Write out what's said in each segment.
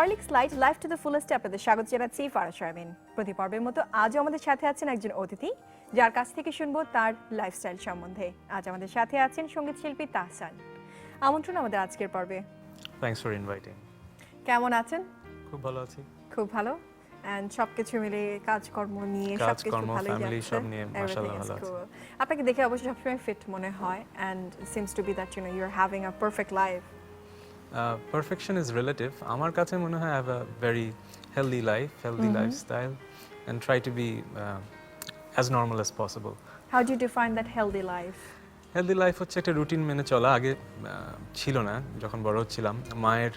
Horlicks light life to the ফুলেস্টে আপনাদের স্বাগত জানাচ্ছি ফারাজ শারমিন। প্রতি পর্বের মতো আজও আমাদের সাথে আছেন একজন অতিথি, যার কাছ থেকে শুনবো তার লাইফস্টাইল সম্বন্ধে। আজ আমাদের সাথে আছেন সঙ্গীত শিল্পী তাহসান। আমন্ত্রণ আমাদের আজকের পর্বে। Thanks for inviting. কেমন আছেন? খুব ভালো আছি। খুব ভালো। এন্ড সবকিছু মিলে কাজকর্ম নিয়ে সবকিছু ভালোই ফ্যামিলি যাচ্ছে। সব নিয়ে মাশাআল্লাহ ভালো আছে। আপনাকে দেখে অবশ্যই সবসময় ফিট মনে হয় and seems to be that you know you are having a perfect life. Perfection is relative. আমার কাছে মনে হয় I have a very healthy life, healthy lifestyle and try to be as normal as possible. How do you define that healthy life? Healthy life হচ্ছে একটা routine মেনে চলা। আগে ছিল না, যখন বড় হচ্ছিলাম মায়ের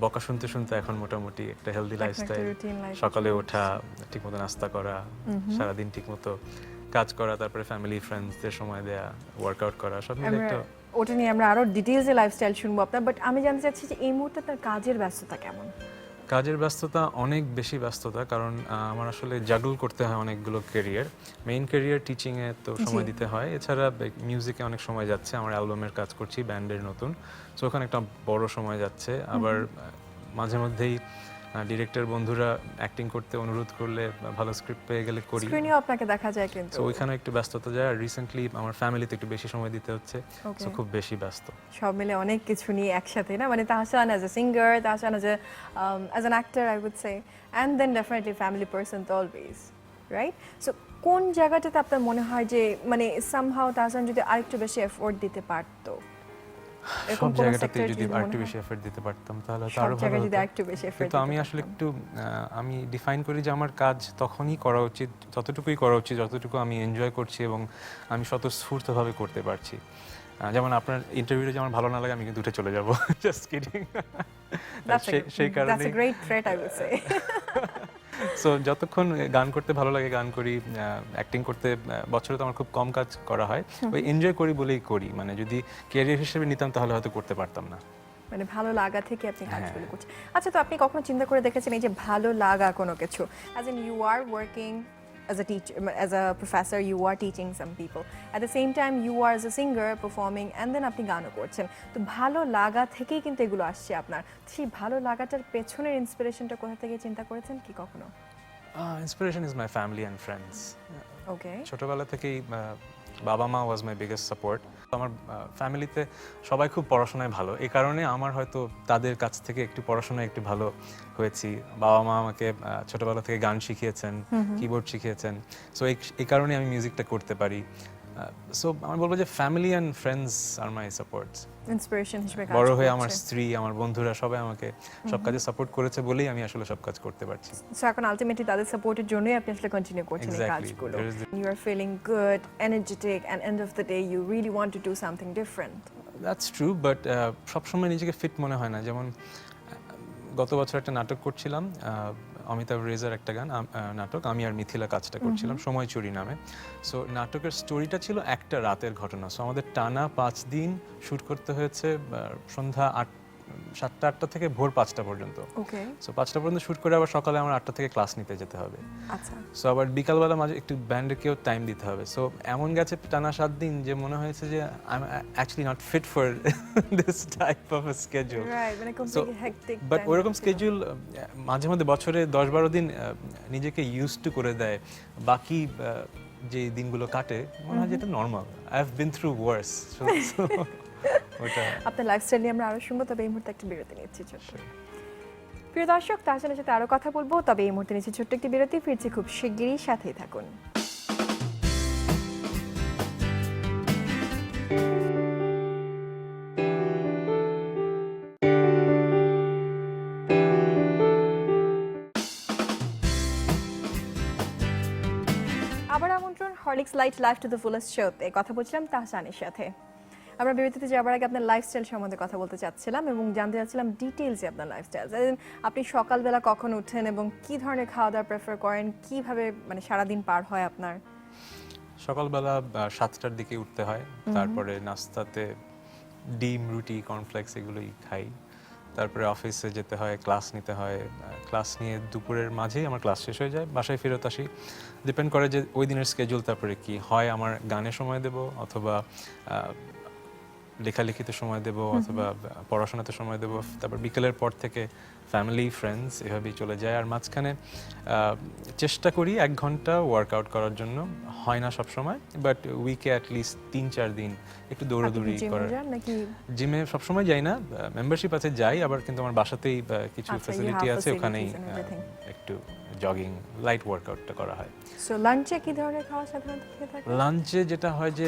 বকা শুনতে শুনতে এখন মোটামুটি একটা হেলদি লাইফস্টাইল। সকালে ওঠা, ঠিকমতো নাস্তা করা, সারাদিন ঠিকমতো কাজ করা, তারপরে ফ্যামিলি ফ্রেন্ডসদের সময় দেয়া, ওয়ার্কআউট করা, সব মিলে একটা ওটা নিয়ে আমরা আরো ডিটেইলসে লাইফস্টাইল শুনবো আপনার। বাট আমি জানতে চাচ্ছি যে এই মুহূর্তে তার কাজের ব্যস্ততা কেমন? কাজের ব্যস্ততা অনেক বেশি ব্যস্ততা, কারণ আমার আসলে জাগল করতে হয় অনেকগুলো ক্যারিয়ার। মেইন ক্যারিয়ার টিচিংয়ে তো সময় দিতে হয়, এছাড়া মিউজিকে অনেক সময় যাচ্ছে, আমার অ্যালবামের কাজ করছি, ব্যান্ডের নতুন, সো ওখানে একটা বড় সময় যাচ্ছে। আবার মাঝে মধ্যেই ডিরেক্টর বন্ধুরা অ্যাক্টিং করতে অনুরোধ করলে, ভালো স্ক্রিপ্ট পেয়ে গেলে করি, স্ক্রিনেও আপনাকে দেখা যায় কিন্তু, সো ওইখানে একটু ব্যস্ততা যায়। আর রিসেন্টলি আমার ফ্যামিলিতে একটু বেশি সময় দিতে হচ্ছে, সো খুব বেশি ব্যস্ত। সব মিলে অনেক কিছু নিয়ে একসাথে না, মানে Tahsan as a singer, Tahsan as an actor I would say, and then definitely family person তো অলওয়েজ, রাইট? সো কোন জায়গাটাতে আপনার মনে হয় যে মানে সামহাউ তাহসান যদি আরেকটু বেশি এফোর্ট দিতে পারতো? সব জায়গাটাতে যদি আরেকটু বেশি এফর্ট দিতে পারতাম তাহলে তো আরো ভালো হতো। কিন্তু আমি আসলে একটু আমি ডিফাইন করি যে আমার কাজ তখনই করা উচিত, ততটুকুই করা উচিত যতটুকু আমি এনজয় করছি এবং আমি স্বতঃস্ফূর্তভাবে করতে পারছি। যেমন আপনার ইন্টারভিউতে যে আমার ভালো না লাগে আমি কিন্তু উঠে চলে যাব, জাস্ট কিডিং। সেই কারণে that's a great threat I would say. So যতক্ষণ গান করতে ভালো লাগে গান করি, অ্যাক্টিং করতে বছরে তো আমার খুব কম কাজ করা হয়, ওই এনজয় করি বলেই করি। মানে যদি ক্যারিয়ার হিসেবে নিতাম তাহলে হয়তো করতে পারতাম না। মানে ভালো লাগা থেকে আপনি কাজগুলো করছেন। আচ্ছা, তো আপনি কখনো চিন্তা করে দেখেছেন এই যে ভালো লাগা কোনো কিছু, as in you are working as a teacher, as a professor, you are teaching some people, at the same time you are as a singer performing, and then আপনি গানও করছেন, তো ভালো লাগা থেকেই কিন্তু এগুলো আসছে আপনার। সেই ভালো লাগাটার পেছনের ইন্সপিরেশনটা কোথা থেকে চিন্তা করেছেন কি কখনো? Inspiration is my family and friends. Okay, ছোটবেলা থেকেই বাবা মা ওয়াজ মাই বিগেস্ট সাপোর্ট। আমার ফ্যামিলিতে সবাই খুব পড়াশোনায় ভালো, এই কারণে আমার হয়তো তাদের কাছ থেকে একটু পড়াশোনায় একটু ভালো হয়েছি। বাবা মা আমাকে ছোটবেলা থেকে গান শিখিয়েছেন, কিবোর্ড শিখিয়েছেন, সো এই কারণে আমি মিউজিকটা করতে পারি। সো আমি বলবো যে family and friends are my supports. Inspiration হিসেবে কাজ বড় হয়ে করছে। আমার স্ত্রী, আমার বন্ধুরা সবাই আমাকে সব কাজে সাপোর্ট করেছে বলেই আমি আসলে সব কাজ করতে পারছি। সো এখন আলটিমেটলি তাদের সাপোর্টের জন্যই আপনি আসলে কন্টিনিউ করছেন এই কাজগুলো। You are feeling good, energetic, and end of the day you really want to do something different. That's true, but সবসময় নিজেকে ফিট মনে হয় না। যেমন গত বছর একটা নাটক করছিলাম, অমিতাভ রেজার একটা গান নাটক, আমি আর মিথিলা কাজটা করছিলাম সময় চুরি নামে। সো নাটকের স্টোরিটা ছিল একটা রাতের ঘটনা, সো আমাদের টানা 5 দিন শ্যুট করতে হয়েছে, সন্ধ্যা 7টা-8টা থেকে ভোর 5টা পর্যন্ত। ওকে, সো 5টা পর্যন্ত শ্যুট করে আবার সকালে আমার 8টা থেকে ক্লাস নিতে যেতে হবে। আচ্ছা, সো আবার বিকালবেলা মাঝে একটু ব্যান্ডকেও টাইম দিতে হবে। সো এমন গেছে টানা 7 দিন যে মনে হয়েছে যে I am actually not fit for this type of a schedule. Right, মানে কমপ্লিটলি হেক্টিক। বাট ওরকম স্কেডিউল মাঝে মধ্যে বছরে 10-12 দিন নিজেকে ইউজ টু করে দেয়, বাকি যে দিনগুলো কাটে মনে হয় যে এটা normal. I have been through worse. ওটা আপনার লাইফস্টাইল নিয়ে আমরা আরো শুনবো, তবে এই মুহূর্তে একটা বিরতি নিচ্ছি ছোট্ট। প্রিয় দর্শক, তাহসানের সাথে আরো কথা বলবো, তবে এই মুহূর্তে নিচ্ছি ছোট্ট একটি বিরতি। ফিরছি খুব শিগগিরই, সাথেই থাকুন। আবার আমন্ত্রণ Horlicks light life to the fullest শোতে। কথা বলছিলাম তাহসানের সাথে। আমরা বিরতিতে যাবার আগে আপনার লাইফস্টাইল সম্বন্ধে কথা বলতে চাচ্ছিলাম এবং জানতে চাচ্ছিলাম ডিটেইলসে আপনার লাইফস্টাইল। আপনি সকালবেলা কখন উঠেন এবং কি ধরনের খাওয়া দাওয়া প্রেফার করেন, কিভাবে মানে সারাদিন পার হয় আপনার? সকালবেলা 7টার দিকে উঠতে হয়, তারপরে নাস্তাতে ডিম, রুটি, কর্নফ্লেক্স এগুলোই খাই। তারপরে অফিসে যেতে হয়, ক্লাস নিতে হয়, ক্লাস নিয়ে দুপুরের মাঝেই আমার ক্লাস শেষ হয়ে যায়, বাসায় ফেরত আসি। ডিপেন্ড করে যে ওই দিনের স্কেডিউল, তারপরে কি হয়, আমার গানে সময় দেব অথবা লেখালেখিতে সময় দেব অথবা পড়াশোনাতে সময় দেব। তারপর বিকেলের পর থেকে ফ্যামিলি ফ্রেন্ডস এভাবেই চলে যায়। আর মাঝখানে চেষ্টা করি 1 ঘন্টা ওয়ার্কআউট করার জন্য, হয় না সব সময়, বাট উইকে অ্যাটলিস্ট 3-4 দিন একটু দৌড়াদৌড়ি করার। নাকি জিমে সবসময় যাই না, মেম্বারশিপ আছে যাই, আবার কিন্তু আমার বাসাতেই কিছু আচ্ছা, you ফ্যাসিলিটি have আছে, ওখানেই facilities and everything. একটু জগিং লাইট ওয়ার্কআউটটা করা হয়। সো লাঞ্চে কি ধরনের খাওয়া সাধারণত খেয়ে থাকেন? লাঞ্চে যেটা হয় যে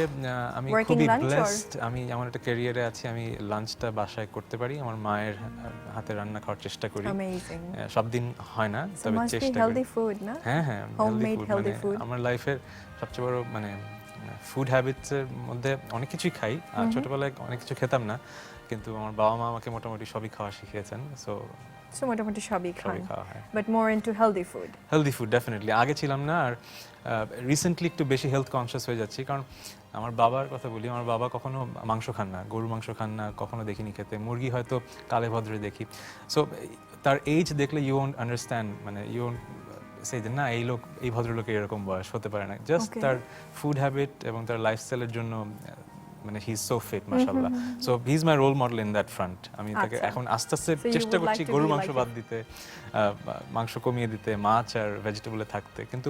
আমি Working খুবই lunch or? ব্লেসড, আমি আমার একটা ক্যারিয়ারে আছি, আমি লাঞ্চটা বাসায় করতে পারি, আমার মায়ের হাতে রান্না খাওয়ার চেষ্টা করি। অ্যামেজিং। সব দিন হয় না, সো তবে মাস্ট বি চেষ্টা করি। হেলদি ফুড না? হ্যাঁ হ্যাঁ, Homemade healthy food. আমার লাইফের সবচেয়ে বড় ফুড হ্যাবিটসের মধ্যে অনেক কিছুই খাই। ছোটবেলায় অনেক কিছু খেতাম না, কিন্তু আমার বাবা মা আমাকে মোটামুটি সবই খাওয়া শিখিয়েছেন, সো মোটামুটি সবই খান, সবই খাওয়া হয়। But more into healthy food. Healthy food definitely, আগে ছিলাম না, আর রিসেন্টলি একটু বেশি হেলথ কনসিয়াস হয়ে যাচ্ছি। কারণ আমার বাবার কথা বলি, আমার বাবা কখনো মাংস খান না, গরুর মাংস খান না, কখনো দেখিনি খেতে। মুরগি হয়তো কালে ভদ্রে দেখি। সো তার এইজ দেখলে you won't understand, you won't সেই যে না, এই ভদ্রলোকের এরকম বয়স হতে পারে না। জাস্ট তার ফুড হ্যাবিট এবং তার লাইফস্টাইলের জন্য হি ইজ সো ফিট, মাশাআল্লাহ। So he is my role model in that front. আমি তাকে এখন আস্তে আস্তে চেষ্টা করছি গরুর মাংস বাদ দিতে, মাংস কমিয়ে দিতে, মাছ আর ভেজিটেবলে থাকতে, কিন্তু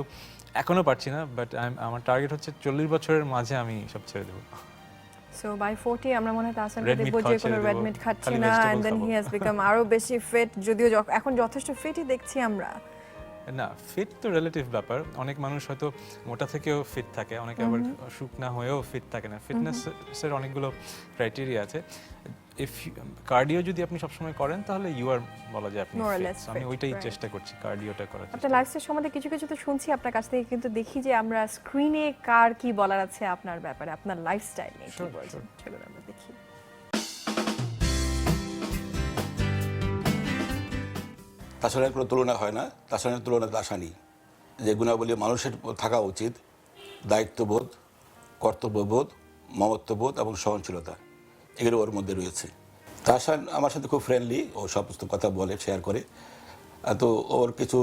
এখনো পারছি না। বাট আমার টার্গেট হচ্ছে 40 বছরের মাঝে আমি সব ছেড়ে দেবো। সো বাই 40 আমরা মনে হয় তাহসানকে Red meat দেখবো যে খাওয়া কোনো ছেড়ে রেড দেবো, মিট খাচ্ছে খালি না, vegetables এন্ড দেন খাবো। হি হ্যাজ বিকাম আরো বেশি ফিট, যদিও এখন যথেষ্ট ফিটই দেখছি আমরা। না, ফিট তো রিলেটিভ ব্যাপার। অনেক মানুষ হয়তো মোটা থেকেও ফিট থাকে, অনেকে আবার শুকনা হয়েও ফিট থাকে না। ফিটনেসের অনেকগুলো ক্রাইটেরিয়া আছে। ইফ কার্ডিও যদি আপনি সবসময় করেন, তাহলে ইউ আর, বলা যায় আপনি More or fit. less So আমি fit, ওইটাই right. চেষ্টা করছি, কার্ডিওটা করার আপনার চেষ্টা। লাইফস্টাইল সম্বন্ধে কিছু কিছু তো শুনছি আপনার কাছ থেকে, কিন্তু দেখি যে আমরা স্ক্রিনে কার কি বলার আছে আপনার ব্যাপারে, আপনার লাইফস্টাইল নিয়ে কি Sure, বলছেন, sure. সেগুলো আমরা দেখি। তাছাড়া কোনো তুলনা হয় না, তাছাড়া তুলনা তাসানি। যে গুণাবলী মানুষের থাকা উচিত: দায়িত্ববোধ, কর্তব্যবোধ, মমত্ববোধ এবং সহনশীলতা, এগুলো ওর মধ্যে রয়েছে। তাসান আমার সাথে খুব ফ্রেন্ডলি, ও সমস্ত কথা বলে, শেয়ার করে। তো ওর কিছু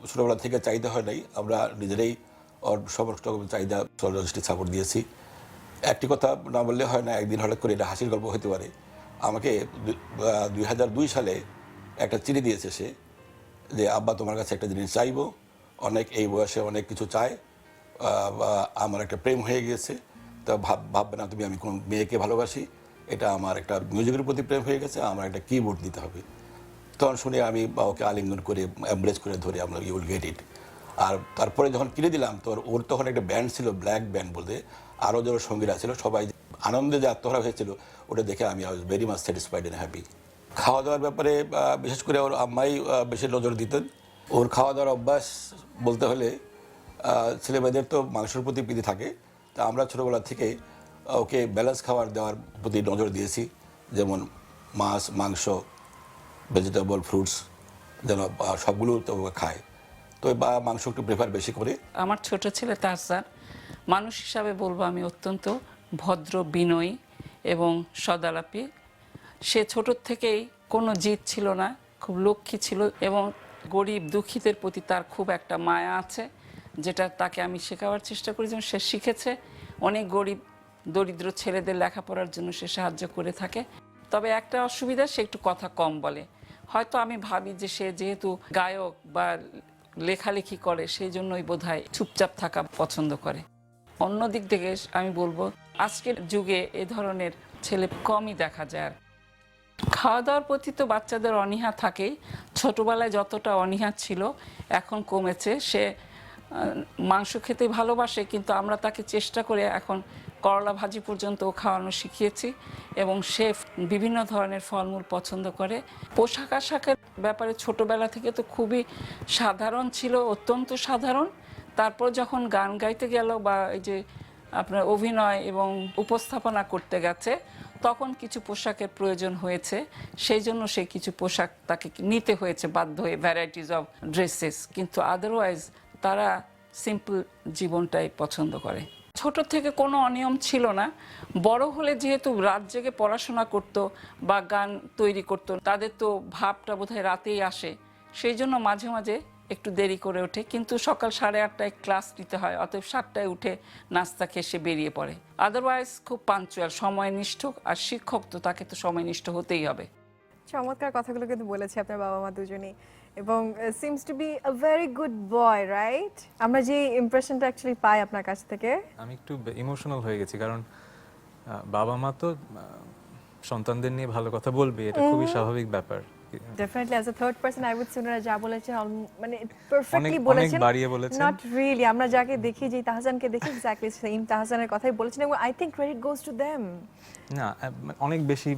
ছোটোবেলা থেকে চাহিদা হয় নাই, আমরা নিজেরাই ওর সমস্ত রকম চাহিদা লজিস্টিক সাপোর্ট দিয়েছি। একটি কথা না বললে হয় না, একদিন হঠাৎ করে এটা হাসির গল্প হতে পারে। আমাকে 2002 সালে একটা চিঠি দিয়েছে সে, যে আব্বা তোমার কাছে একটা জিনিস চাইবো, অনেক এই বয়সে অনেক কিছু চায়, আমার একটা প্রেম হয়ে গিয়েছে, তা ভাববে না তুমি আমি কোনো মেয়েকে ভালোবাসি, এটা আমার একটা মিউজিকের প্রতি প্রেম হয়ে গেছে, আমার একটা কিবোর্ড দিতে হবে। তখন শুনে আমি ওকে আলিঙ্গন করে এমব্রেস করে ধরে আমরা ইউ উইল গেট ইট। আর তারপরে যখন কিনে দিলাম, তো ওর তখন একটা ব্যান্ড ছিল, ব্ল্যাক ব্যান্ড বলতে, আরও যারা সঙ্গীরা ছিল, সবাই আনন্দে যে আত্মহারা হয়েছিল, ওটা দেখে আমি I was very much satisfied and happy. খাওয়া দাওয়ার ব্যাপারে বিশেষ করে ওর আম্মাই বেশি নজর দিতেন। ওর খাওয়া দাওয়ার অভ্যাস বলতে হলে, ছেলেমেয়েদের তো মাংসের প্রতি প্রীতি থাকে, তা আমরা ছোটোবেলা থেকে ওকে ব্যালেন্স খাবার দেওয়ার প্রতি নজর দিয়েছি, যেমন মাছ, মাংস, ভেজিটেবল, ফ্রুটস যেন সবগুলো তো খায়। তো বা মাংস একটু প্রেফার বেশি করে। আমার ছোট ছেলে তাহসান, মানুষ হিসাবে বলবো আমি অত্যন্ত ভদ্র, বিনয়ী এবং সদালাপী। সে ছোটোর থেকেই কোনো জিদ ছিল না, খুব লক্ষ্মী ছিল, এবং গরিব দুঃখীদের প্রতি তার খুব একটা মায়া আছে, যেটা তাকে আমি শেখাবার চেষ্টা করি, যেমন সে শিখেছে। অনেক গরিব দরিদ্র ছেলেদের লেখাপড়ার জন্য সে সাহায্য করে থাকে। তবে একটা অসুবিধা, সে একটু কথা কম বলে। হয়তো আমি ভাবি যে সে যেহেতু গায়ক বা লেখালেখি করে, সেই জন্যই বোধহয় চুপচাপ থাকা পছন্দ করে। অন্য দিক থেকে আমি বলবো আজকের যুগে এ ধরনের ছেলে কমই দেখা যায়। আর খাওয়া দাওয়ার প্রতি তো বাচ্চাদের অনীহা থাকেই, ছোটবেলায় যতটা অনীহা ছিল এখন কমেছে। সে মাংস খেতে ভালোবাসে, কিন্তু আমরা তাকে চেষ্টা করে এখন করলা ভাজি পর্যন্ত খাওয়ানো শিখিয়েছি, এবং সে বিভিন্ন ধরনের ফলমূল পছন্দ করে। পোশাক আশাকের ব্যাপারে ছোটবেলা থেকে তো খুবই সাধারণ ছিল, অত্যন্ত সাধারণ। তারপর যখন গান গাইতে গেল বা এই যে আপনার অভিনয় এবং উপস্থাপনা করতে গেছে, তখন কিছু পোশাকের প্রয়োজন হয়েছে, সেই জন্য সে কিছু পোশাক তাকে নিতে হয়েছে বাধ্য হয়ে, ভ্যারাইটিস অফ ড্রেসেস। কিন্তু আদারওয়াইজ তারা সিম্পল জীবনটাই পছন্দ করে। ছোট থেকে কোনো অনিয়ম ছিল না। বড় হলে যেহেতু রাত জেগে পড়াশোনা করতো বা গান তৈরি করতো, তাদের তো ভাবটা বোধহয় রাতেই আসে, সেই জন্য মাঝে মাঝে একটু দেরি করে ওঠে। কিন্তু সকাল 8:30টায় ক্লাস নিতে হয়, অতএব 7টায় উঠে নাস্তা খেয়ে সে বেরিয়ে পড়ে। আদারওয়াইজ খুব পাঞ্চুয়াল, সময়নিষ্ঠ। আর শিক্ষক তো, তাকে তো সময়নিষ্ঠ হতেই হবে। চমৎকার কথাগুলো কিন্তু বলেছে আপনার বাবা মা দুজনেই, এবং seems to be a very good boy, right? আমরা যে ইমপ্রেশনটা অ্যাকচুয়ালি পাই আপনার কাছ থেকে। আমি একটু ইমোশনাল হয়ে গেছি, কারণ বাবা মা তো সন্তানদের নিয়ে ভালো কথা বলবে, এটা খুবই স্বাভাবিক ব্যাপার। Definitely as a third person I would say ওনারা যা বলেছেন মানে পারফেক্টলি অনেক বলেছেন, বাড়িয়ে বলেছেন। Not really. আমরা যাকে দেখি, যে তাহজানকে দেখি, এক্স্যাক্টলি সেম তাহজানের কথাই বলেছেন, এবং I think credit goes to them. না, অনেক বেশি,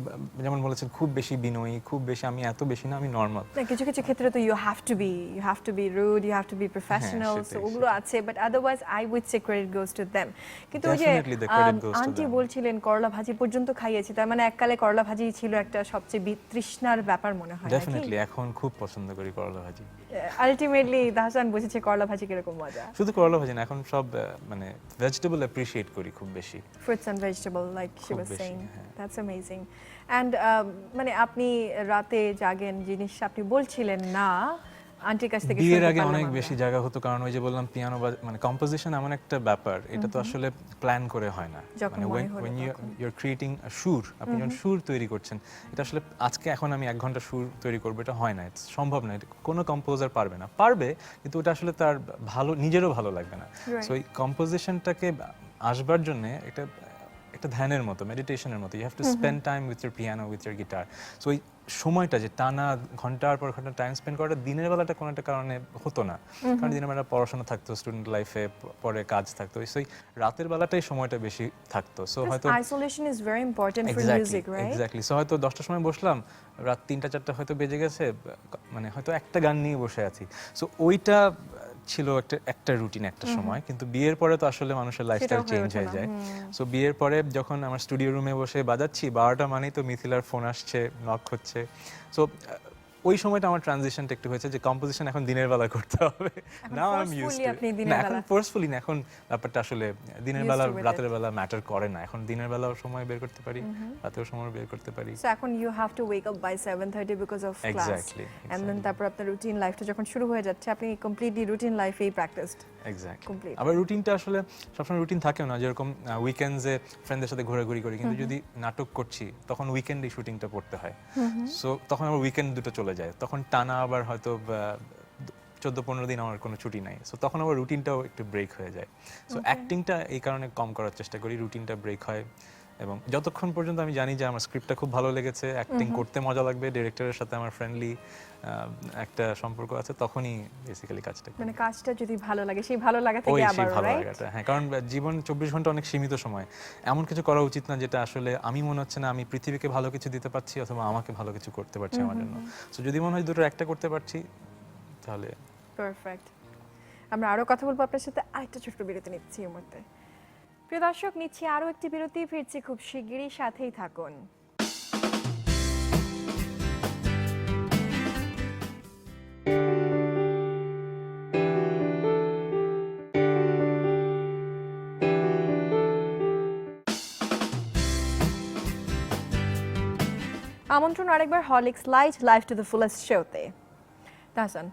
যেমন বলেছেন খুব বেশি বিনয়ী, খুব বেশি, আমি এত বেশি না, আমি নর্মাল। না, কিছু কিছু ক্ষেত্রে তো you have to be rude, you have to be professional, so সেটাই, ওগুলো আছে, but otherwise I would say credit goes to them. কিন্তু ওই যে Definitely the credit goes to aunty them. বলছিলেন করলা ভাজি পর্যন্ত খাইয়েছি, তার মানে এককালে করলা ভাজি ছিল একটা সবচেয়ে তৃষ্ণার ব্যাপার মনে হয়, নাকি? ডেফিনেটলি এখন খুব পছন্দ করি করলা ভাজি। আলটিমেটলি তাহসান বুঝেছে করলা ভাজি কিরকম মজা। শুধু করলা ভাজি না, এখন সব মানে ভেজিটেবল অ্যাপ্রিশিয়েট করি খুব বেশি। Fruits and vegetable, like she খুব was বেশি, saying. হ্যাঁ। That's amazing. And মানে আপনি রাতে জাগেন, জিনিস আপনি বলছিলেন না আন্টির কাছ থেকে বিয়ের শুনতে আগে পারলাম অনেক আমরা। বেশি জায়গা হতো, কারণ ওই যে বললাম পিয়ানো মানে কম্পোজিশন এমন একটা ব্যাপার, এটা তো আসলে প্ল্যান করে হয় না। যখন মানে মনে হলো when তখন। you're creating a সুর, আপনি যখন সুর তৈরি করছেন, এটা আসলে আজকে এখন আমি 1 ঘন্টা সুর তৈরি করবো, এটা হয় না, এটা সম্ভব না, এটা কোনো কম্পোজার পারবে না, পারবে কিন্তু ওটা আসলে তার ভালো, নিজেরও ভালো লাগবে না। Right. সো এই কম্পোজিশনটাকে আসবার জন্য এটা একটা ধ্যানের মতো, মেডিটেশনের মতো, you have to spend time with your piano, with your guitar. So ওই সময়টা যে টানা ঘন্টার পর ঘন্টা টাইম স্পেন্ড করাটা দিনের বেলাটা কোনো একটা কারণে হতো না, কারণ দিনের বেলা পড়াশোনা থাকতো, স্টুডেন্ট লাইফে, পরে কাজ থাকতো, সেই রাতের বেলাটাই সময়টা বেশি থাকতো। সো হয়তো Isolation is very important for music, right? Exactly. So হয়তো 10টার সময় বসলাম, রাত 3টা 4টা হয়তো বেজে গেছে, মানে হয়তো একটা গান নিয়ে বসে আছি। সো ওইটা ছিল একটা রুটিন একটা সময়, কিন্তু বিয়ের পরে তো আসলে মানুষের লাইফস্টাইল হয়ে চেঞ্জ ওঠে হয়ে না, যায়। সো বিয়ের পরে যখন আমার স্টুডিও রুমে বসে বাজাচ্ছি 12টা মানেই তো মিথিলার ফোন আসছে, নক হচ্ছে। সো ওই সময়টা আমার ট্রানজিশনটা একটু হয়েছে যে কম্পোজিশন এখন দিনের বেলা করতে হবে। Now I am used forcefully to. আপনি দিনের না, এখন বেলা- ফোর্সফুলি না, এখন ব্যাপারটা আসলে দিনের Used বেলা to with রাতের it. বেলা ম্যাটার করে না, এখন দিনের বেলাও সময় বের করতে পারি, রাতেও সময় বের করতে পারি। So এখন you have to wake up by 7:30 because of class. Exactly, And then তারপর আপনার রুটিন লাইফটা যখন শুরু হয়ে যাচ্ছে, আপনি কমপ্লিটলি রুটিন লাইফেই প্র্যাকটিসড। এক্স্যাক্টলি। Complete. আবার রুটিনটা আসলে সবসময় রুটিন থাকেও না, যেরকম উইকেন্ডসে ফ্রেন্ডদের সাথে ঘোরাঘুরি করি, কিন্তু যদি নাটক করছি তখন উইকেন্ডেই শুটিংটা পড়তে হয়। সো তখন আবার উইকেন্ড দুটো চলে যায়, তখন টানা আবার হয়তো 14-15 দিন আমার কোনো ছুটি নাই। সো তখন আবার রুটিনটাও একটু ব্রেক হয়ে যায়। সো অ্যাক্টিংটা এই কারণে কম করার চেষ্টা করি, রুটিনটা ব্রেক হয়, এবং যতক্ষণ পর্যন্ত আমি জানি যে আমার স্ক্রিপ্টটা খুব ভালো লেগেছে, অ্যাক্টিং করতে মজা লাগবে, ডিরেক্টরের সাথে আমার ফ্রেন্ডলি একটা সম্পর্ক আছে, তখনই বেসিক্যালি কাজটা করি। মানে কাজটা যদি ভালো লাগে, সেই ভালো লাগা ওই থেকে সেই আবার, ভালো রাইট? লাগাটা, হ্যাঁ, কারণ জীবন 24 ঘন্টা অনেক সীমিত সময়, এমন কিছু করা উচিত না যেটা আসলে আমি মনে হচ্ছে না আমি পৃথিবীকে ভালো কিছু দিতে পারছি অথবা আমাকে ভালো কিছু করতে পারছি আমার জন্য। সো যদি মনে হয় দুটোর একটা করতে পারছি, তাহলে পারফেক্ট। আমরা আরো কথা বলবো আপনার সাথে, আরেকটা ছোট্ট বিরতি নিচ্ছি এই মুহূর্তে। প্রিয় দর্শক, নিচ্ছি আরো একটি বিরতি, ফিরছি খুব শিগগিরই, সাথেই থাকুন। আমন্ত্রণ আরেকবার Horlicks light life to the fullest শোতে। তাহসান,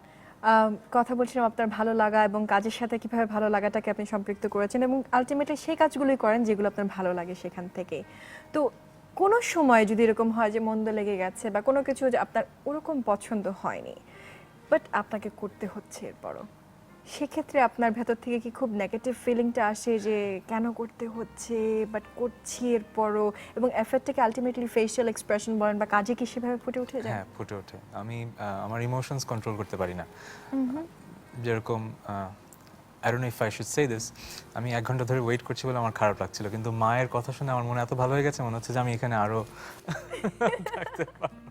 কথা বলছিলাম আপনার ভালো লাগা এবং কাজের সাথে কিভাবে ভালো লাগাটাকে আপনি সম্পৃক্ত করেছেন, এবং আলটিমেটলি সেই কাজগুলোই করেন যেগুলো আপনার ভালো লাগে সেখান থেকে। তো কোনো সময় যদি এরকম হয় যে মন্দ লেগে গেছে বা কোনো কিছু যে আপনার ওরকম পছন্দ হয়নি, বাট আপনাকে করতে হচ্ছে এরপরও, সেক্ষেত্রে আপনার ভেতর থেকে কি খুব নেগেটিভ ফিলিংটা আসে যে কেন করতে হচ্ছে, বাট করছি এরপরও, এবং এফেক্টটাকে আলটিমেটলি ফেশিয়াল এক্সপ্রেশন বলেন বা কাজে কি সেভাবে ফুটে উঠে যায়? হ্যাঁ, ফুটে ওঠে। আমি আমার ইমোশনস কন্ট্রোল করতে পারি না। যেরকম I don't know if I should say this, আমি 1 ঘন্টা ধরে ওয়েট করছি বলে আমার খারাপ লাগছিল, কিন্তু মায়ের কথা শুনে আমার মনে এত ভালো হয়ে গেছে, মনে হচ্ছে যে আমি এখানে আরো থাকতে পারবো।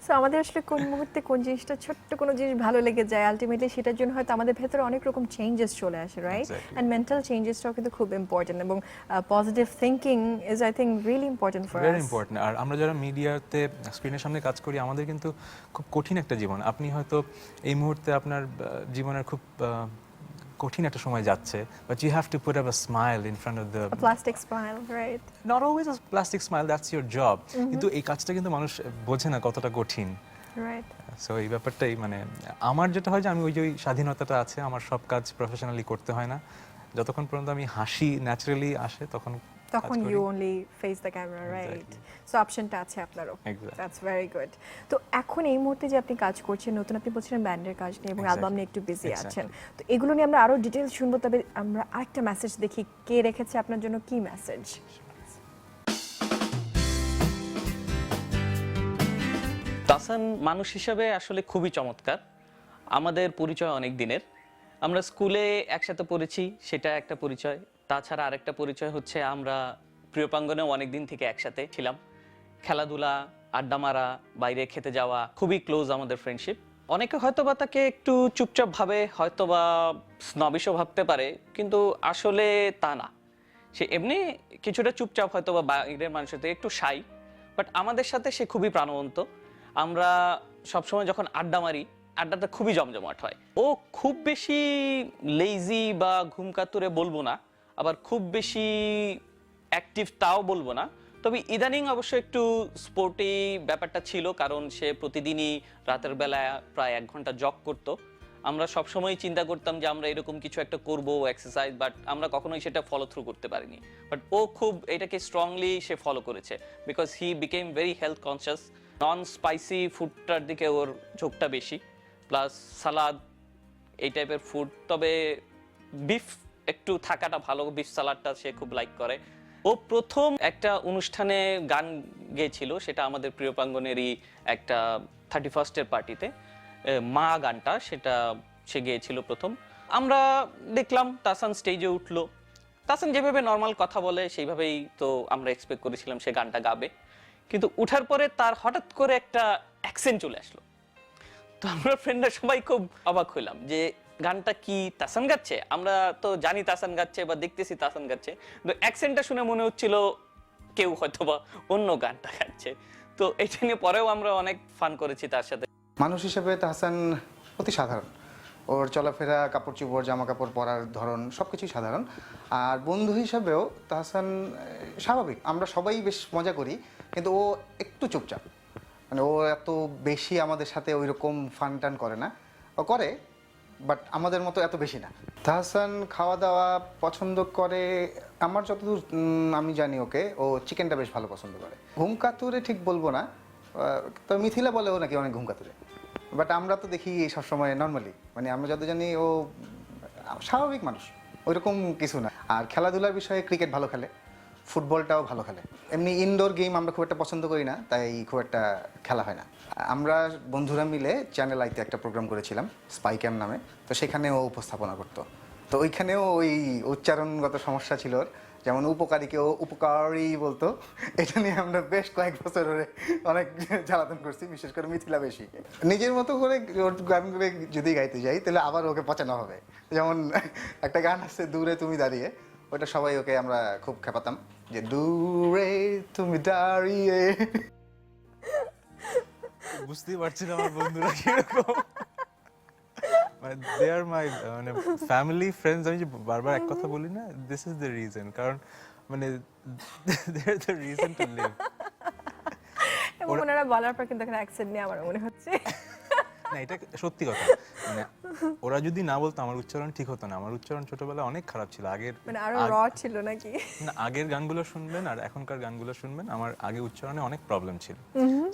সো আমাদের আসলে কোন মুহূর্তে কোন জিনিসটা, ছোট্ট কোনো জিনিস ভালো লেগে যায়, আলটিমেটলি সেটার জন্য হয়তো আমাদের ভেতরে অনেক রকম চেঞ্জেস চলে আসে, রাইট? Exactly. অ্যান্ড মেন্টাল চেঞ্জেসটাও কিন্তু খুব ইম্পর্টেন্ট, এবং positive thinking is I think really important for very us. Important. আর আমরা যারা মিডিয়াতে স্ক্রিনের সামনে কাজ করি, আমাদের কিন্তু খুব কঠিন একটা জীবন। আপনি হয়তো এই মুহূর্তে আপনার জীবনের খুব কঠিন একটা সময় যাচ্ছে, but you have to put up a smile in front of the, plastic smile, right? Not always a plastic smile, that's your job. কিন্তু এই কাজটা কিন্তু মানুষ বোঝে না কতটা কঠিন। রাইট। সো এই ব্যাপারটাই, মানে আমার যেটা হয় যে আমি ওই যে ওই স্বাধীনতাটা আছে, আমার সব কাজ প্রফেশনালি করতে হয় না, যতক্ষণ পর্যন্ত আমি হাসি ন্যাচারালি আসে তখন তখন করি। You only face the camera, right? Exactly. So অপশনটা আছে আপনারও। Exactly. That's very good. তো এখন এই মুহূর্তে যে আপনি কাজ করছেন, নতুন আপনি বলছিলেন ব্যান্ডের কাজ নিয়ে এবং Exactly. অ্যালবাম নিয়ে একটু বিজি Exactly. আছেন, তো এগুলো নিয়ে আমরা আরো ডিটেইলস শুনবো। তবে আমরা আরেকটা মেসেজ দেখি, কে রেখেছে আপনার জন্য কি মেসেজ। তাহসান মানুষ হিসাবে আসলে খুবই চমৎকার। আমাদের পরিচয় অনেক দিনের, আমরা স্কুলে একসাথে পড়েছি, সেটা একটা পরিচয়। তাছাড়া আরেকটা পরিচয় হচ্ছে আমরা প্রিয়প্রাঙ্গণেও অনেক দিন থেকে একসাথে ছিলাম, খেলাধুলা, আড্ডা মারা, বাইরে খেতে যাওয়া, খুবই ক্লোজ আমাদের ফ্রেন্ডশিপ। অনেকে হয়তোবা তাকে একটু চুপচাপ ভাবে, হয়তোবা স্নবিশও ভাবতে পারে, কিন্তু আসলে তা না। সে এমনি কিছুটা চুপচাপ হয়তোবা বাইরের মানুষের থেকে একটু শাই, বাট আমাদের সাথে সে খুবই প্রাণবন্ত। আমরা সবসময় যখন আড্ডা মারি, আড্ডাটা খুবই জমজমাট হয়। ও খুব বেশি লেজি বা ঘুমকাতুরে বলবো না, আবার খুব বেশি অ্যাক্টিভ তাও বলবো না। তবে ইদানিং অবশ্য একটু স্পোর্টি ব্যাপারটা ছিল, কারণ সে প্রতিদিনই রাতের বেলা প্রায় 1 ঘন্টা জগ করতো। আমরা সবসময় চিন্তা করতাম যে আমরা এরকম কিছু একটা করব এক্সারসাইজ, বাট আমরা কখনোই সেটা ফলো থ্রু করতে পারিনি। বাট ও খুব এটাকে স্ট্রংলি সে ফলো করেছে, because he became very health conscious. Non spicy ফুডটার দিকে ওর ঝোঁকটা বেশি, প্লাস সালাদ, এই টাইপের ফুড। তবে বিফ একটু থাকাটা ভালো, বিফ সালাডটা সে খুব লাইক করে। ও প্রথম একটা অনুষ্ঠানে গান গেয়েছিল, সেটা আমাদের প্রিয়প্রাঙ্গণেরই একটা 31st পার্টিতে, মা গানটা, সেটা সে গেয়েছিল প্রথম। আমরা দেখলাম তাহসান স্টেজে উঠলো। তাহসান যেভাবে নর্মাল কথা বলে সেইভাবেই তো আমরা এক্সপেক্ট করেছিলাম সে গানটা গাবে, কিন্তু উঠার পরে তার হঠাৎ করে একটা অ্যাকসেন্ট চলে আসলো। তো আমরা ফ্রেন্ডরা সবাই খুব অবাক হইলাম যে গানটা কি তাহসান গাচ্ছে। আমরা তো জানি তাহসান গাচ্ছে বা দেখতেছি তাহসান গাচ্ছে, কিন্তু অ্যাকসেন্টটা শুনে মনে হচ্ছিল কেউ হয়তোবা অন্য গানটা গাচ্ছে। তো এটা নিয়ে পরেও আমরা অনেক ফান করেছি তার সাথে। মানুষ হিসেবে তাহসান অতি সাধারণ, ওর চলাফেরা, কাপড় চোপড়, জামা কাপড় পরার ধরন সব কিছুই সাধারণ। আর বন্ধু হিসাবেও তাহসান স্বাভাবিক, আমরা সবাই বেশ মজা করি, কিন্তু ও একটু চুপচাপ। মানে ও এত বেশি আমাদের সাথে ওই রকম ফান টান করে না, ও করে বাট আমাদের মতো এত বেশি না। তাহসান খাওয়া দাওয়া পছন্দ করে, আমার যতদূর আমি জানি ওকে, ও চিকেনটা বেশ ভালো পছন্দ করে। ঘুম কাতুরে ঠিক বলবো না, তবে মিথিলা বলেও নাকি অনেক ঘুম কাতুরে, বাট আমরা তো দেখি সবসময় নর্মালি, মানে আমরা যত জানি ও স্বাভাবিক মানুষ, ওইরকম কিছু না। আর খেলাধুলার বিষয়ে ক্রিকেট ভালো খেলে, ফুটবলটাও ভালো খেলে। এমনি ইনডোর গেম আমরা খুব একটা পছন্দ করি না, তাই খুব একটা খেলা হয় না। আমরা বন্ধুরা মিলে চ্যানেল আইতে একটা প্রোগ্রাম করেছিলাম স্পাই ক্যাম্প নামে, তো সেখানেও উপস্থাপনা করতো। তো ওইখানেও ওই উচ্চারণগত সমস্যা ছিল ওর, যেমন উপকারীকেও উপকারী বলতো। এটা নিয়ে আমরা বেশ কয়েক বছর ধরে অনেক জ্বালাতন করছি, বিশেষ করে মিথিলা বেশি। নিজের মতো করে ওর গান করে যদি গাইতে যাই তাহলে আবার ওকে পচানো হবে। যেমন একটা গান আছে দূরে তুমি দাঁড়িয়ে, ওটা সবাই ওকে আমরা খুব খেপাতাম যে দূরে তুমি দাঁড়িয়ে। বুঝতেই পারছি না আমার বন্ধুরা কিরকম, মানে দে আর মাই মানে ফ্যামিলি ফ্রেন্ডস। আমি যে বারবার এক কথা বলি না, দিস ইজ দ্য রিজন, কারণ মানে they are the reason to live. এবং ওনারা বলার পর কিন্তু এখানে অ্যাকসেন্ট নিয়ে আমার মনে হচ্ছে না, এটা সত্যি কথা। মানে ওরা যদি না বলতো আমার উচ্চারণ ঠিক হতো না। আমার উচ্চারণ ছোটবেলায় অনেক খারাপ ছিল। মানে আরো র ছিল নাকি? না, আগের গানগুলো শুনবেন আর এখনকার গানগুলো শুনবেন, আমার আগে উচ্চারণে অনেক প্রবলেম ছিল।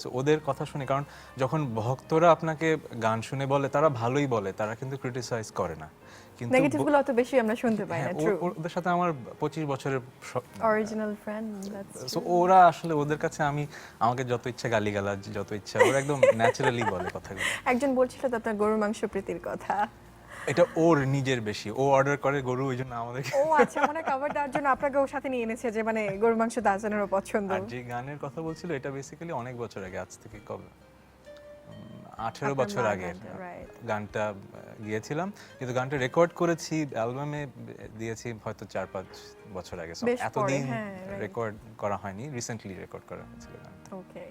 সো ওদের কথা শুনে, কারণ যখন ভক্তরা আপনাকে গান শুনে বলে, তারা ভালোই বলে, তারা কিন্তু ক্রিটিসাইজ করে না। কিন্তু নেগেটিভ গুলো অত বেশি আমরা শুনতে পাই না। হ্যাঁ, ট্রু, ওদের সাথে আমার 25 বছরের অরিজিনাল ফ্রেন্ড, দ্যাটস সো ওরা আসলে, ওদের কাছে আমি আমাকে যত ইচ্ছা গালিগালাজ, যত ইচ্ছা, ওরা একদম ন্যাচারালি বলে কথাগুলো। একজন বলছিল তো আপনার গরুর মাংস প্রীতির কথা। এটা ওর নিজের বেশি, ও অর্ডার করে গরু, ওই জন্য আমাদেরকে। ও আচ্ছা, মানে কভার দেওয়ার জন্য আপনাকে ওর সাথে নিয়ে এনেছে যে মানে গরুর মাংস তাহসানেরও পছন্দ। আর যে গানের কথা বলছিল এটা বেসিক্যালি অনেক বছর আগে, আজ থেকে কবে 18 বছর আগে গানটা গিয়েছিলাম, কিন্তু গানটা রেকর্ড করেছি, অ্যালবামে দিয়েছি হয়তো 4-5 বছর আগে। এতদিন রেকর্ড করা হয়নি, রিসেন্টলি রেকর্ড করা হয়েছিল গানটা। ওকে,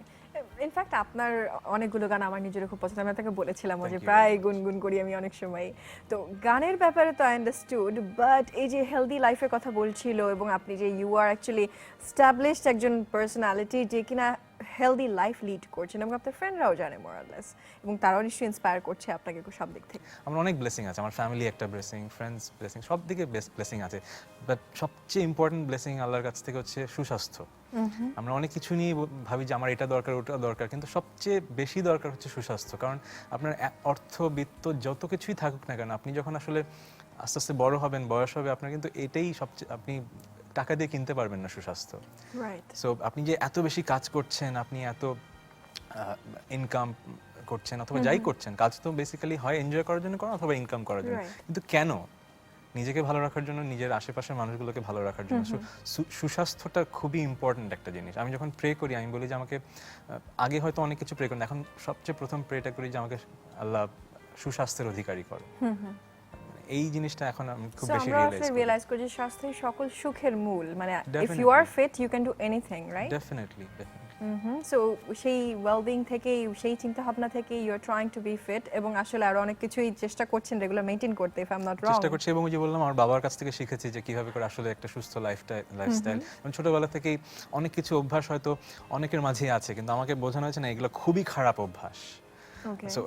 ইনফ্যাক্ট আপনার অনেকগুলো গান আমার নিজেরও খুব পছন্দ। আমি আপনাকে বলেছিলাম যে Thank you প্রায় গুনগুন করি আমি অনেক সময়। তো গানের ব্যাপারে তো আই আন্ডারস্টুড, বাট এই যে হেলদি লাইফের কথা বলছিল এবং আপনি যে ইউ আর অ্যাকচুয়ালি এস্টাবলিশড একজন পার্সোনালিটি যে কিনা হেলদি লাইফ লিড করছেন এবং আপনার ফ্রেন্ডরাও জানে মোরালেস, এবং তারাও নিশ্চয়ই ইন্সপায়ার করছে আপনাকে সব দিক থেকে। আমার অনেক ব্লেসিং আছে, আমার ফ্যামিলি একটা ব্লেসিং, ফ্রেন্ডস ব্লেসিং, সব দিকে ব্লেসিং আছে। বাট সবচেয়ে ইম্পর্টেন্ট ব্লেসিং আল্লাহর কাছ থেকে হচ্ছে সুস্বাস্থ্য। আমরা অনেক কিছু নিয়ে ভাবি যে আমার এটা দরকার ওটা দরকার, কিন্তু সবচেয়ে বেশি দরকার হচ্ছে সুস্বাস্থ্য। কারণ আপনার অর্থ বিত্ত যত কিছুই থাকুক না কেন, আপনি যখন আসলে আস্তে আস্তে বড় হবেন, বয়স হবে, আপনার কিন্তু এটাই সবচেয়ে, আপনি টাকা দিয়ে কিনতে পারবেন না সুস্বাস্থ্য। রাইট। সো আপনি যে এত বেশি কাজ করছেন, আপনি এত ইনকাম করছেন অথবা যাই করছেন, কাজ তো বেসিক্যালি হয় এনজয় করার জন্য করেন অথবা ইনকাম করার জন্য, Right. কিন্তু কেন? নিজেকে ভালো রাখার জন্য, নিজের আশেপাশের মানুষগুলোকে ভালো রাখার জন্য। সুস্বাস্থ্যটা খুবই ইম্পর্ট্যান্ট একটা জিনিস। আমি যখন প্রে করি, আমি বলি যে আমাকে আগে হয়তো অনেক কিছু প্রে করি না, এখন সবচেয়ে প্রথম প্রেটা করি যে আমাকে আল্লাহ সুস্বাস্থ্যের অধিকারী করো। এই জিনিসটা এখন আমি খুব সো বেশি আমরা আসলে রিয়েলাইজ রিয়েলাইজ করি যে স্বাস্থ্যই সকল সুখের মূল, মানে if you Definitely. Are fit you can do anything, right? Definitely. So সেই ওয়েলবিং থেকে, সেই চিন্তা ভাবনা থেকে you are trying to be fit, এবং আসলে আরো অনেক কিছুই চেষ্টা করছেন রেগুলার মেইনটেইন করতে, if I am not wrong. চেষ্টা করছি, এবং ওই যে বললাম আমার বাবার কাছ থেকে শিখেছি যে কিভাবে করে আসলে একটা সুস্থ লাইফস্টাইল। এবং ছোটবেলা থেকেই অনেক কিছু অভ্যাস হয়তো অনেকের মাঝেই আছে, কিন্তু আমাকে বোঝানো হয়েছে না এগুলো খুবই খারাপ অভ্যাস। ওকে। সো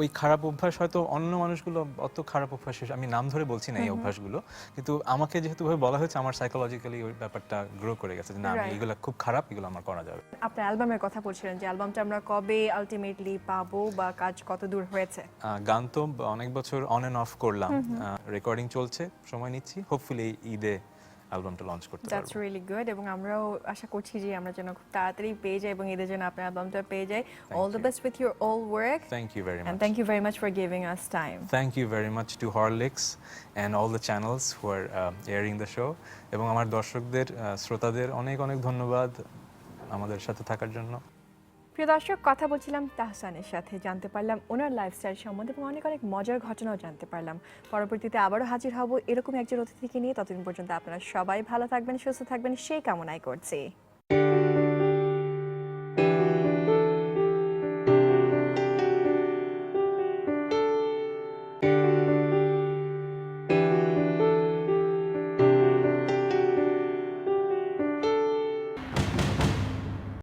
ওই খারাপ অভ্যাস হয়তো অন্য মানুষগুলো অত খারাপ অভ্যাস, আমি নাম ধরে বলছি না এই অভ্যাসগুলো, কিন্তু আমাকে যেহেতু ভাবে বলা হয়েছে, আমার সাইকোলজিক্যালি ওই ব্যাপারটা গ্রো করে গেছে যে না, আমি Right. এগুলো খুব খারাপ, এগুলো আমার করা যাবে। আপনার অ্যালবামের কথা বলছিলেন যে অ্যালবামটা আমরা কবে আলটিমেটলি পাবো, বা কাজ কত দূর হয়েছে? গান তো অনেক বছর অন এন্ড অফ করলাম, রেকর্ডিং চলছে, সময় নিচ্ছি, হোপফুলি ঈদে অ্যালবামটা লঞ্চ করতে দ্যাটস পারবো। রিয়েলি গুড, এবং আমরাও আশা করছি যে আমরা যেন খুব তাড়াতাড়ি পেয়ে যাই এবং এদের জন্য আপনার অ্যালবামটা পেয়ে যাই। All the you. Best with your all work, thank you very and much. Thank you very much for giving us time. Thank you very much to Horlicks and all the channels who are airing the show. এবং আমার দর্শকদের, শ্রোতাদের অনেক অনেক ধন্যবাদ আমাদের সাথে থাকার জন্য। প্রিয় দর্শক, কথা বলছিলাম তাহসানের সাথে, জানতে পারলাম ওনার লাইফস্টাইল সম্বন্ধে এবং অনেক অনেক মজার ঘটনাও জানতে পারলাম। পরবর্তীতে আবারও হাজির হব এরকম একজন অতিথিকে নিয়ে। ততদিন পর্যন্ত আপনারা সবাই ভালো থাকবেন, সুস্থ থাকবেন, সেই কামনাই করছি।